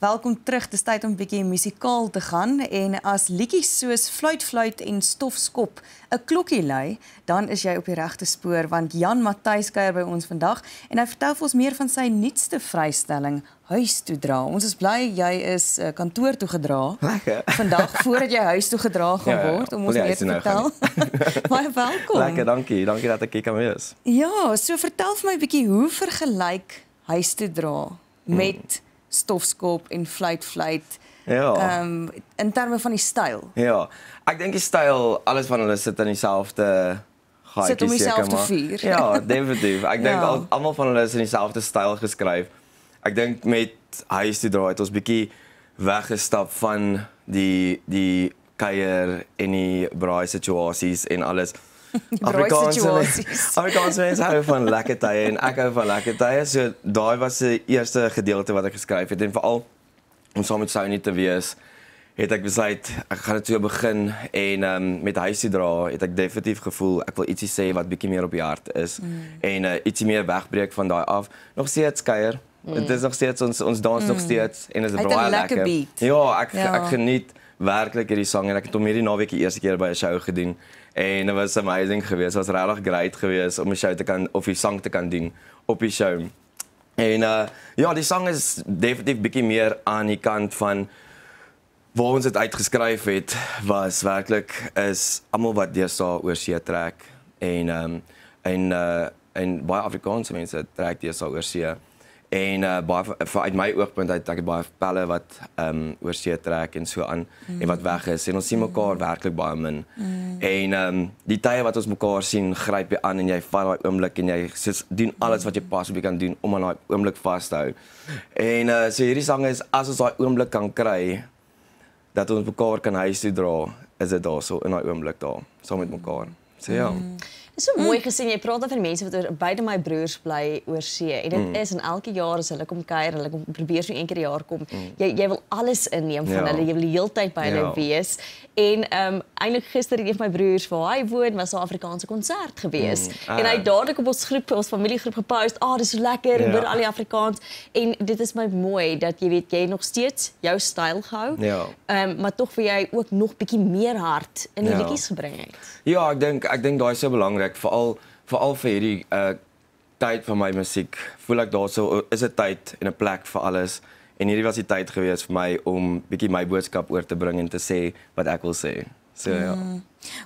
Welkom terug, dis tyd om 'n bietjie musikaal te gaan en as liedjies soos Fluit en Stofskop 'n klokkie lui, dan is jy op die regte spoor want Jan Matthys kuier by ons vandag en hy vertel vir ons meer van sy nuutste vrystelling Huis toe dra. Ons is bly jy is kantoor toe gedra. Lekker. Vandag voordat jy huis toe gedra gaan word om ons meer te vertel. Baie welkom. Lekker, dankie. Dankie dat ek hier kan wees. Ja, so vertel vir my 'n bietjie hoe vergelyk Huis toe dra met Stofskop en Fluit. Ja. In terme van die styl. Ja. Ek dink die styl, alles van hulle sit in dieselfde gaatjie Sit om dieselfde vuur. Ja, definitief. Ek dink Ja. almal van hulle is in dieselfde styl geskryf. Ek dink met Huis toe dra het ons bietjie weggestap van die kuier en die braai situasies en alles. Afrikaanse mense hou van lekker tye en ek hou van lekker tye. So daai was die eerste gedeelte wat ek geskryf het en veral om saam met Sony te wees, het ek besluit ek gaan dit so begin en met Huis toe dra het ek definitief gevoel ek wil ietsie sê wat bietjie meer op die hart is en ietsie meer wegbreek van daai af. Nog steeds kuier. Dit is nog steeds ons dans nog steeds en dit is baie lekker. Beat. Ja, ek geniet werklik hierdie sang en ek het hom hierdie naweek die eerste keer by 'n show gedoen en dit was amazing geweest. Dit was regtig great geweest om 'n show te kan of die sang te kan doen op die show. En ja, die sang is definitief bietjie meer aan die kant van waar ons dit uitgeskryf het was werklik is almal wat deesdae oor see trek en baie Afrikaanse mense trek deesdae oor see. En baie uit my oogpunt uit ek het baie pelle wat oor see trek en so aan en wat weg is en ons sien mekaar werklik baie min. En die tye wat ons mekaar sien, gryp jy aan en jy vat daai oomblik en jy doen alles wat jy possibly kan doen om aan daai oomblik vas te hou. En so hierdie sang is as ons daai oomblik kan kry dat ons mekaar kan huis toe dra, is dit daarso in daai oomblik daar, saam met mekaar. So ja. Dit is so mooi gesien, jy praat van mense wat beide my broers bly oor see. En dit is en elke jaar as hulle kom kuier, hulle kom probeer so een keer 'n jaar kom. Jy wil alles inneem van hulle, jy wil die hele tyd by hulle wees. En eintlik gister het een van my broers waar hy woon was 'n Afrikaanse konsert gewees. En hy het dadelik op ons familiegroep gepost, dis so lekker, hoor al die Afrikaans. En dit is my mooi dat jy weet jy nog steeds jou styl gehou. Maar tog vir jy ook nog bietjie meer hart in die liedjies gebring het. Ja, ek dink daai is so belangrik. Veral vir hierdie tyd van my musiek. Voel ek daarso is 'n tyd en 'n plek vir alles. En hierdie was die tyd gewees vir my om bietjie my boodskap oor te bring en te sê wat ek wil sê. So ja.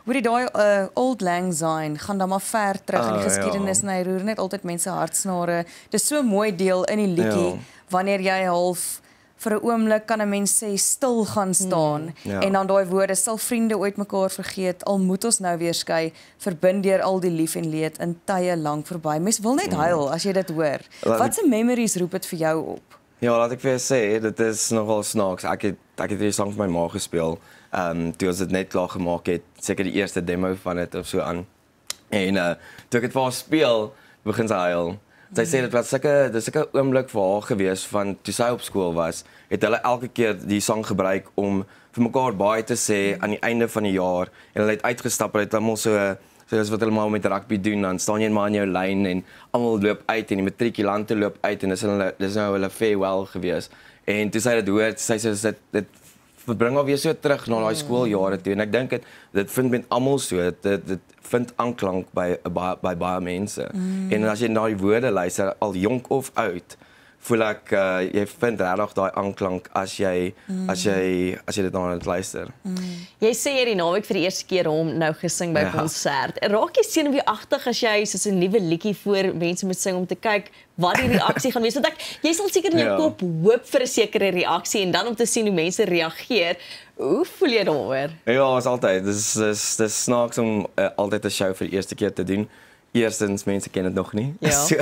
Hoorie daai Old Lang Syne gaan dan maar ver terug in die geskiedenis en hy roer net altyd mense hartsnare. Dis so 'n mooi deel in die liedjie wanneer jy half vir 'n oomblik kan 'n mens sê stil gaan staan en dan daai woorde sal vriende ooit mekaar vergeet al moet ons nou weer skei verbind deur al die lief en leed in tye lank verby. Mens wil net huil as jy dit hoor. Wat se memories roep dit vir jou op? Ja, laat ek vir jou sê, dit is nogal snaaks. Ek het hierdie sang vir my ma gespeel. Toe ons dit net klaar gemaak het, seker die eerste demo van dit of so aan. En toe ek dit vir haar speel, begin sy huil. Sy sê dit was sulke oomblik vir haar gewees van toe sy op skool was, het hulle elke keer die sang gebruik om vir mekaar baie te sê aan die einde van die jaar en hulle het uitgestap, hulle het almal so dis wat hulle maar met rugby doen, dan staan jy maar in jou lyn en almal loop uit en die matrikulante loop uit en dis nou hulle farewell gewees. En toe sy dit hoor, sy sê dit bring haar weer so terug na daai skooljare toe en ek dink dit vind met almal so, dit vind aanklank by baie mense. En as jy na die woorde luister, al jonk of oud, voel ek jy vind regtig daai aanklank as jy dit na dit luister. Jy sê jy die naweek vir die eerste keer hom nou gesing by konsert. Raak jy senuweeagtig as jy soos 'n nuwe liedjie voor mense moet sing om te kyk wat die reaksie gaan wees? Want jy sal seker in jou kop hoop vir 'n sekere reaksie en dan om te sien hoe mense reageer. Hoe voel jy daaroor? Ja, is altyd. Dis snaaks om altyd 'n show vir die eerste keer te doen. Eerstens, mense ken dit nog nie. So,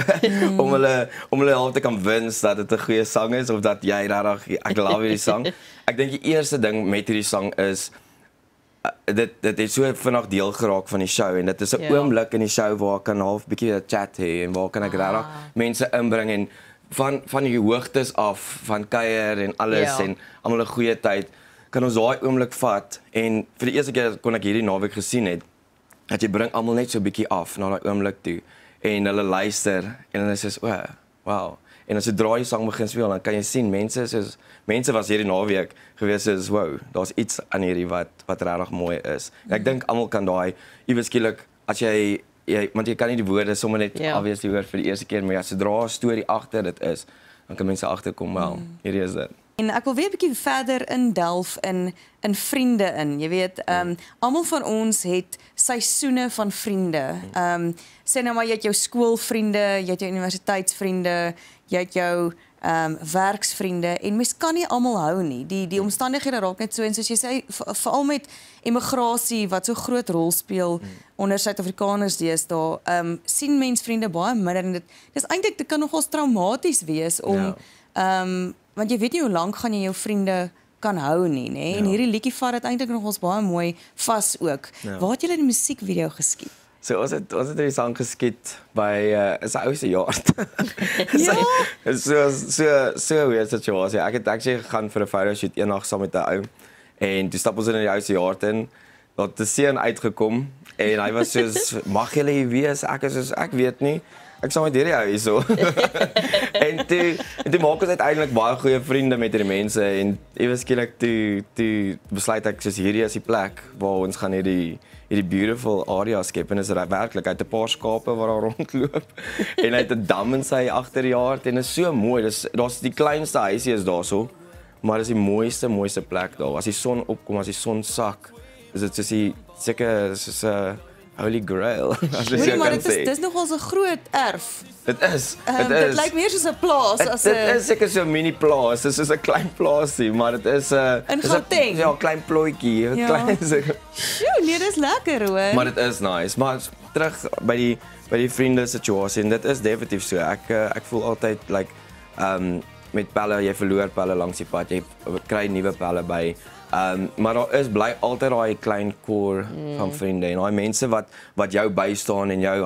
om hulle half te kan wins dat dit 'n goeie sang is of dat jy regtig ek love hierdie sang. Ek dink die eerste ding met hierdie sang is dit het so vinnig deel geraak van die show en dit is 'n oomblik in die show waar ek kan half bietjie 'n chat hê en waar kan ek regtig mense inbring en van die hoogtes af van kuier en alles en almal 'n goeie tyd kan ons daai oomblik vat en vir die eerste keer kon ek hierdie naweek gesien het dat jy bring almal net so 'n bietjie af na daai oomblik toe en hulle luister en hulle sê wow. En as jy die sang begin speel, dan kan jy sien mense was hierdie naweek gewees is wow, daar's iets aan hierdie wat regtig mooi is. En ek dink almal kan daai iewes skielik as jy want jy kan nie die woorde sommer net obviously hoor vir die eerste keer, maar sodra 'n storie agter dit is, dan kan mense agterkom wel. Hierdie is dit. En ek wil weer 'n bietjie verder indelf in vriende in. Jy weet, almal van ons het seisoene van vriende. Sê nou maar jy het jou skoolvriende, jy het jou universiteitsvriende, jy het jou werksvriende en mens kan nie almal hou nie. Die omstandighede raak net so en soos jy sê veral met immigrasie wat so groot rol speel onder Suid-Afrikaners deesdae, sien mens vriende baie minder en dis eintlik dit kan nogals traumaties wees om want jy weet nie hoe lank gaan jy jou vriende kan hou nie, nê? En hierdie liedjie vat dit eintlik nogals baie mooi vas ook. Waar het julle die musiekvideo geskiet? So ons het die sang geskiet by is 'n ou se jaar. So weer situasie. Ek het actually gegaan vir 'n photoshoot eendag saam met 'n ou en toe stap ons in die ou se jaar in. Daar het 'n seun uitgekom en hy was soos mag julle hier wees? Ek is soos ek weet nie. Ek saam met hierdie ou hierso. en toe maak ons uiteindelik baie goeie vriende met hierdie mense en ewe skielik toe besluit ek soos hierdie is die plek waar ons gaan hierdie beautiful area skep en is werklik uit 'n paar skape wat daar rondloop en hy het 'n dam in sy agterjaard en is so mooi. Daar's die kleinste huisie is daarso, maar dis die mooiste plek daar. As die son opkom, as die son sak, is dit soos seker soos 'n Holy Grail. Maar dit is nogal 'n groot erf. Dit is. Dit lyk meer soos 'n plaas as 'n Dit is seker so 'n mini plaas. Dit is soos 'n klein plaasie, maar dit is 'n ja, klein plooitjie, klein seker. Sjoe, nee, dis lekker hoor. Maar dit is nice. Maar terug by die vriende situasie en dit is definitief so. Ek voel altyd like met pelle, jy verloor pelle langs die pad. Jy kry nuwe pelle by. Maar daar bly altyd daai klein koor van vriende en daai mense wat jou bystaan en jou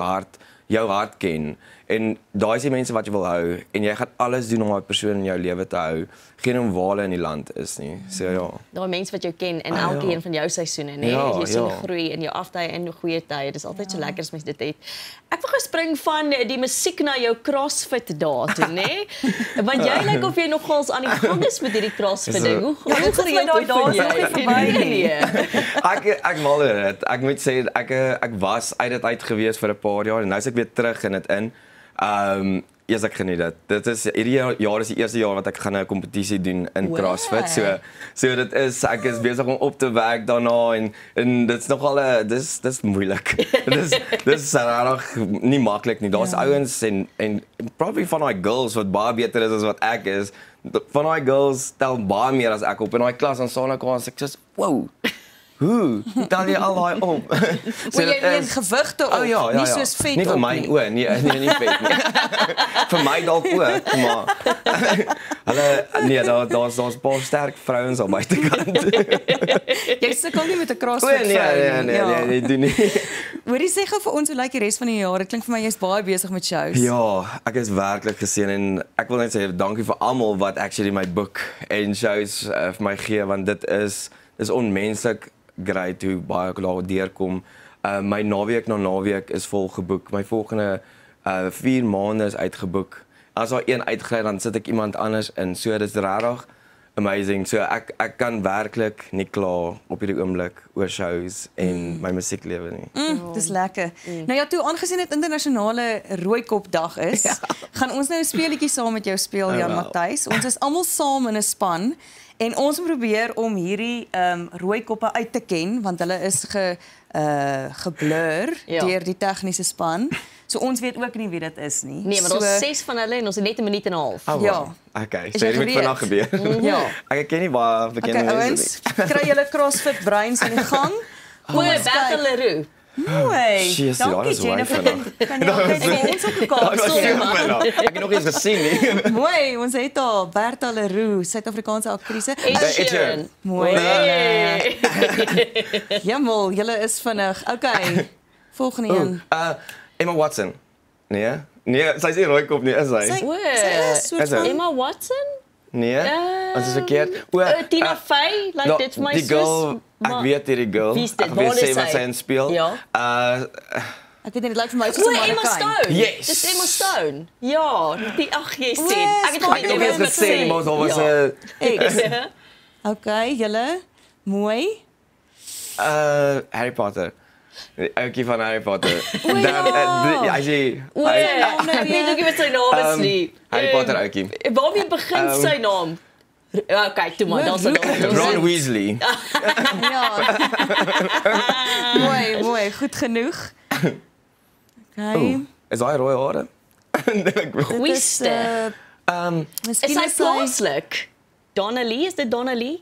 hart ken. En daai is die mense wat jy wil hou en jy gaan alles doen om daai persoon in jou lewe te hou. Geen om waar hulle in die land is nie. So ja. Daai mense wat jou ken in elkeen van jou seisoene, nê? Jy sien groei in jou aftye en goeie tye. Dis altyd so lekker as mens dit het. Ek wil gespring van die musiek na jou CrossFit dae toe, nê? Want jy lyk of jy nogals aan die gang is met hierdie CrossFit ding. Hoe gereeld daai dae nog nie verby nie. Ek mal dit. Ek moet sê ek was uit dit uit gewees vir 'n paar jaar en nou is ek weer terug in dit in. Yes, ek geniet dit. Dit is hierdie jaar is die eerste jaar wat ek gaan 'n kompetisie doen in CrossFit. So dit is ek is besig om op te werk daarna en dit's nogal dis moeilik. dis regtig nie maklik nie. Daar's ouens en probably van daai girls wat baie beter is as wat ek is. Van daai girls tel baie meer as ek op in daai klas en staan ek aan ek sê wow. Hoe tel jy al daai op? So jy het gewigte op, nie soos vet op nie. Nie vir my nie vet nie. Vir my dalk ook, maar hulle daar's baie sterk vrouens aan buitekant. Jy sukkel nie met 'n CrossFit vrou nie. Nee, doen nie. Hoorie sê gou vir ons hoe lyk die res van die jaar? Dit klink vir my jy's baie besig met shows. Ja, ek is werklik geseën en ek wil net sê dankie vir almal wat actually my boek en shows vir my gee want dit is onmenslik great hoe baie ek daar deurkom. My naweek na naweek is vol geboek. My volgende 4 maande is uitgeboek. As daar een uitgly dan sit ek iemand anders in. So dit is regtig amazing. So ek kan werklik nie kla op hierdie oomblik oor shows en my musieklewe nie. Dis lekker. Nou ja, toe aangesien dit internasionale Rooikopdag is, gaan ons nou 'n speletjie saam met jou speel Jan Matthys. Ons is almal saam in 'n span. En ons probeer om hierdie rooikoppe uit te ken want hulle is geblur deur die tegniese span. So ons weet ook nie wie dit is nie. Nee, maar daar's 6 van hulle en ons het net 'n minuut en 'n half. Okay, so dit moet vandag gebeur. Ek ken nie baie bekende mense nie. Kry julle CrossFit brains in die gang? Bertha Leroux. Mooi. Dankie Jennifer. Kan jy altyd ons op mekaar stel? Ek het nog eens gesien nie. Mooi, ons het daar Bertha Leroux, Suid-Afrikaanse aktrise. Mooi. Jammer, julle is vinnig. Okay. Volgende een. Emma Watson. Nee, sy is nie Rooikop nie, is sy? Sy is Emma Watson? Nee, ons is verkeerd. Tina Fey, like dit vir my sus. Ek weet hierdie girl. Ek weet sy wat sy in speel. Ek weet nie, dit lyk vir my O, soos 'n Emma mannequin. Stone. Yes. Dis Emma Stone. Ja, die ag jy sien. O, Ek het Ek het ook eens gesê, maar daar was 'n Ek. Okay, julle mooi. Harry Potter. Ouetjie van Harry Potter. ja. Hy sê O, ek weet ook nie wat sy naam is nie. Harry Potter ouetjie. Waarmee begin sy naam? Okay, toe maar, dan sal Ron Weasley. Ja. mooi, goed genoeg. Okay. Is hy rooi hare? Goeieste. Is Miskien hy plaaslik? Donnelly, is dit Donnelly?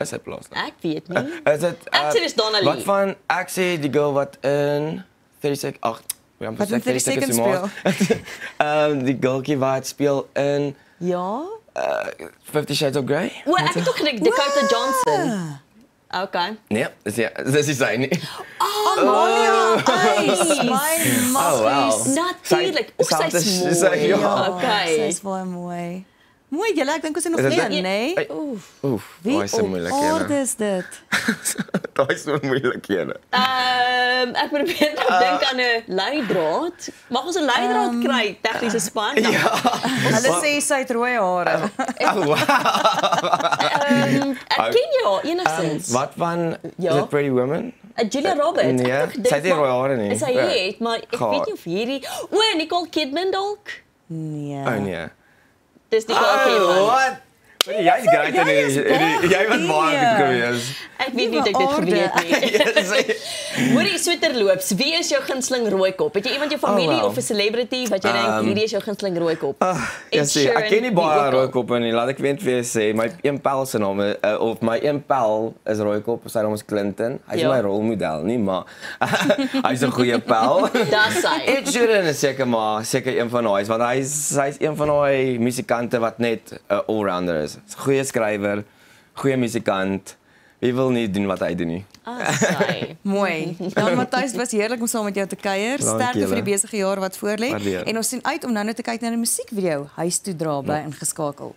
Is hy plaaslik? Ek weet nie. Is dit Ek sê dis Donnelly. Wat van ek sê die girl wat in 30 Seconds Wat in 30 Seconds die girltjie wat speel in Ja. 50 Shades of Grey? O, ek het ook gedink Dakota Johnson. Okay. Nee, dis is sy nie. Amalia Ice, my Oh, wow. maggies. Natuurlik. O, sy's Sy- mooi. ja. Okay. Sy's baie mooi. Mooi, julle, ek dink ons het nog Is dit een, dit? né? Oef, Wie daai is 'n op moeilike aarde een. is dit? Daai is so moeilike een. Ek probeer dink aan 'n leidraad. Mag ons 'n leidraad kry, tegniese span? Ja. Hulle sê sy het rooi hare. Oh, wow. Ek ken jou enigstens. Wat van Ja. is it Pretty Woman? Julia Roberts. Nee, Ek het gedink, sy het nie maar- rooi hare nie. Sy Ja. het, maar ek Gaar. weet nie of hierdie O, Nicole Kidman dalk. Nee. Oh nee. Dis Nicole Kidman. Wat? Jy's great in jy was baie goed gewees. Ek weet nie of ek dit geweet nie. Hoorie, so terloops, wie is jou gunsteling rooikop? Het jy iemand in jou familie wow. of 'n celebrity wat jy dink hierdie is jou gunsteling rooikop? Ja, sê, ek ken nie baie rooikoppe nie. Laat ek weet wie sê. My een pel se naam of my een pel is rooikop, sy naam is Clinton. Hy's Ja. my rolmodel nie, maar hy's 'n goeie pel. Dis hy. Ed Sheeran is seker een van daai, want hy's een van daai musikante wat net 'n all-rounder is. Goeie skrywer, goeie musikant. Wie wil nie doen wat hy doen nie? Sy. Mooi. Dan Matthys, dit was heerlik om saam met jou te kuier. Dankie Sterkte vir die julle. besige jaar wat voorlê. Waardeer. En ons sien uit om nou net te kyk na 'n musiekvideo. Huis toe dra, bly ingeskakel.